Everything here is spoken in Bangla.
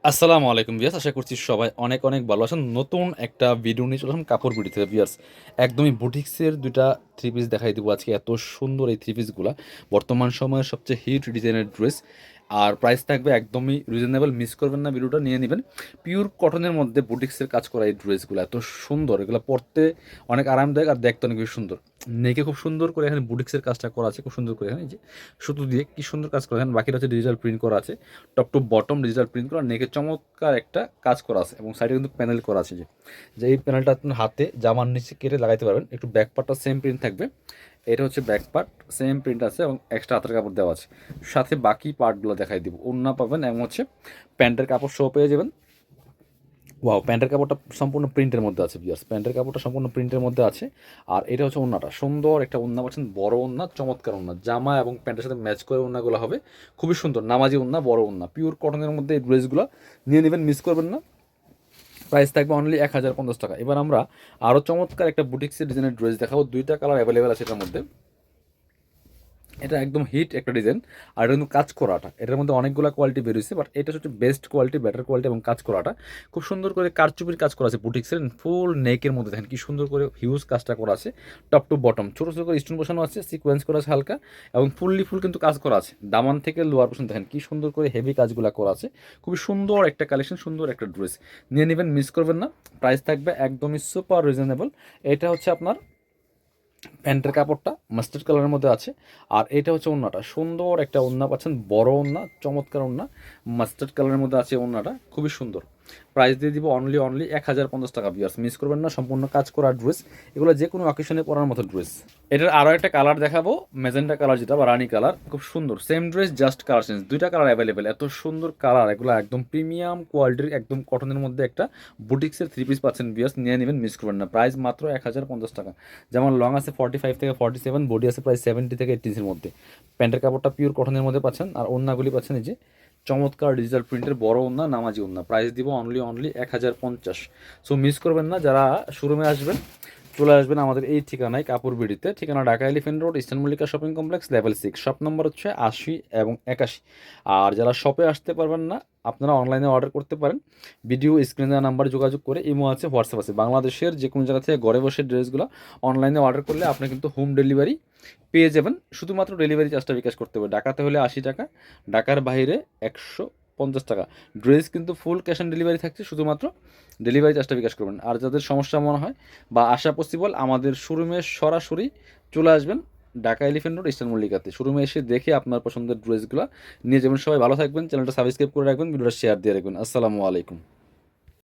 আসসালামু আলাইকুম ভিউয়ার্স, আশা করছি সবাই অনেক অনেক ভালো আছেন। নতুন একটা ভিডিও নিয়ে চলে আসলাম কাপড় বিডি থেকে ভিউয়ার্স। একদমই বুটিক্সের দুইটা থ্রি পিস দেখাই দেবো আজকে। এত সুন্দর এই থ্রি পিসগুলা বর্তমান সময়ের সবচেয়ে হিট ডিজাইনের ড্রেস, আর প্রাইস থাকবে একদমই রিজনেবল। মিস করবেন না, ভিডিওটা নিয়ে নেবেন। পিওর কটনের মধ্যে বুটিক্সের কাজ করা এই ড্রেসগুলো এত সুন্দর, এগুলো পরতে অনেক আরামদায়ক আর দেখতে অনেক বেশি সুন্দর। নেকে খুব সুন্দর করে এখানে বুটিক্সের কাজটা করা আছে, খুব সুন্দর করে এখানে এই যে সুতো দিয়ে কি সুন্দর কাজ করা, এখানে বাকিটা হচ্ছে ডিজিটাল প্রিন্ট করা আছে। Top to bottom digital print করা, নেকে চমৎকার একটা কাজ করা আছে এবং সাইডে কিন্তু প্যানেল করা আছে। যে এই প্যানেলটা আপনার হাতে জামার নিচে কেটে লাগাইতে পারবেন। একটু ব্যাক পার্টটা সেম প্রিন্ট থাকবে, এটা হচ্ছে ব্যাক পার্ট, সেম প্রিন্ট আছে এবং এক্সট্রা হাতের কাপড় দেওয়া আছে। সাথে বাকি পার্টগুলো দেখাই দিব, ওড়না পাবেন এবং হচ্ছে প্যান্টের কাপড় শো পেয়ে যাবেন। ওয়াও, প্যান্টের কাপড়টা সম্পূর্ণ প্রিন্টের মধ্যে আছে ভিউয়ার্স, প্যান্টের কাপড়টা সম্পূর্ণ প্রিন্টের মধ্যে আছে। আর এটা হচ্ছে ওড়নাটা, সুন্দর একটা ওড়না পাচ্ছেন, বড় ওড়না, চমৎকার ওড়না, জামা এবং প্যান্টের সাথে ম্যাচ করে ওড়নাগুলো হবে খুবই সুন্দর, নামাজি ওড়না, বড় ওড়না, পিওর কটনের মধ্যে এই ড্রেসগুলো নিয়ে নেবেন, মিস করবেন না। প্রাইস থাকবে অনলি 1050 টাকা। এবার আমরা আরও চমৎকার একটা বুটিক্সের ডিজাইনের ড্রেস দেখাবো, দুইটা কালার অ্যাভেলেবেল আছে এটার মধ্যে। এটা একদম হিট একটা ডিজাইন, আর এটা কিন্তু কাজ করাটা, এটার মধ্যে অনেকগুলো কোয়ালিটি বেরিয়েছে, বাট এটা হচ্ছে বেস্ট কোয়ালিটি, বেটার কোয়ালিটি এবং কাজ করাটা খুব সুন্দর করে কারচুপির কাজ করা আছে বুটিক্সের। ফুল নেকের মধ্যে দেখেন কি সুন্দর করে হিউজ কাজটা করা আছে, টপ টু বটম ছোটো ছোটো করে স্টোন বসানো আছে, সিকোয়েন্স করা আছে হালকা, এবং ফুললি ফুল কিন্তু কাজ করা আছে। দামান থেকে লোয়ার পর্যন্ত দেখেন কি সুন্দর করে হেভি কাজগুলো করা আছে। খুবই সুন্দর একটা কালেকশন, সুন্দর একটা ড্রেস, নিয়ে নেবেন, মিস করবেন না। প্রাইস থাকবে একদমই সুপার রিজনেবল। এটা হচ্ছে আপনার প্যান্টের কাপড়টা মাস্টার্ড কালারের মধ্যে আছে, আর এটা হচ্ছে ওড়নাটা, সুন্দর একটা ওড়না পাচ্ছেন, বড় ওড়না, চমৎকার ওড়না, মাস্টার্ড কালারের মধ্যে আছে ওড়নাটা, খুবই সুন্দর। প্রাইস দিয়ে দিব অনলি 1050 টাকা ভিউয়ার্স, মিস করবেন না। সম্পূর্ণ কাজ করা ড্রেস, এগুলো যে কোনো অকেশনে পরার মতো ড্রেস। এটার আরও একটা কালার দেখাবো, মেজেন্টা কালার যেটা বা রানি কালার, খুব সুন্দর, same dress just colour change, দুইটা কালার অ্যাভেলেবেল, এত সুন্দর কালার, এগুলো একদম প্রিমিয়াম কোয়ালিটির, একদম কটনের মধ্যে একটা বুটিক্সের থ্রি পিস পাচ্ছেন ভিউয়ার্স, নিয়ে নেবেন, মিস করবেন না। প্রাইস মাত্র 1050 টাকা। যেমন লং আছে 45 থেকে 47, বডি আছে প্রায় 70 থেকে 80 মধ্যে। প্যান্টের কাপড়টা পিওর কটনের মধ্যে পাচ্ছেন, আর ওড়নাগুলি পাচ্ছেন এই যে চমৎকার ডিজিটাল প্রিন্টের বড় ওড়না, নামাজি ওড়না। প্রাইস দিব অনলি 1050। সো মিস করবেন না, যারা শোরুমে আসবেন চলে আসবেন আমাদের এই ঠিকানায় কাপড় বিডিতে, ঠিকানা Dhaka elephant road, eastern Mallika shopping complex, level 6, shop number হচ্ছে 80 এবং 81। আর যারা শপে আসতে পারবেন না, আপনারা অনলাইনে অর্ডার করতে পারেন। ভিডিও স্ক্রিনে দেওয়া নাম্বারে যোগাযোগ করে, ইমো আছে, হোয়াটসঅ্যাপ আছে, বাংলাদেশের যে কোনো জায়গা থেকে ঘরে বসে ড্রেসগুলো অনলাইনে অর্ডার করলে আপনি কিন্তু হোম ডেলিভারি পেয়ে যাবেন। শুধুমাত্র ডেলিভারি চার্জটা বিকাশ করতে হবে, ঢাকাতে হলে 80 টাকা, ঢাকার বাইরে 150 টাকা। ড্রেস কিন্তু ফুল ক্যাশ অন ডেলিভারি থাকছে, শুধুমাত্র ডেলিভারি চার্জটা বিকাশ করবেন। আর যাদের সমস্যা মনে হয় বা আসা পসিবল, আমাদের শোরুমে সরাসরি চলে আসবেন, ঢাকা এলিফেন্ট রোড, ইস্টার্ন মল্লিকাতে। শোরুমে এসে দেখে আপনার পছন্দের ড্রেসগুলো নিয়ে যাবেন। সবাই ভালো থাকবেন, চ্যানেলটা সাবস্ক্রাইব করে রাখবেন, ভিডিওটা শেয়ার দিয়ে রাখবেন। আসসালামু আলাইকুম।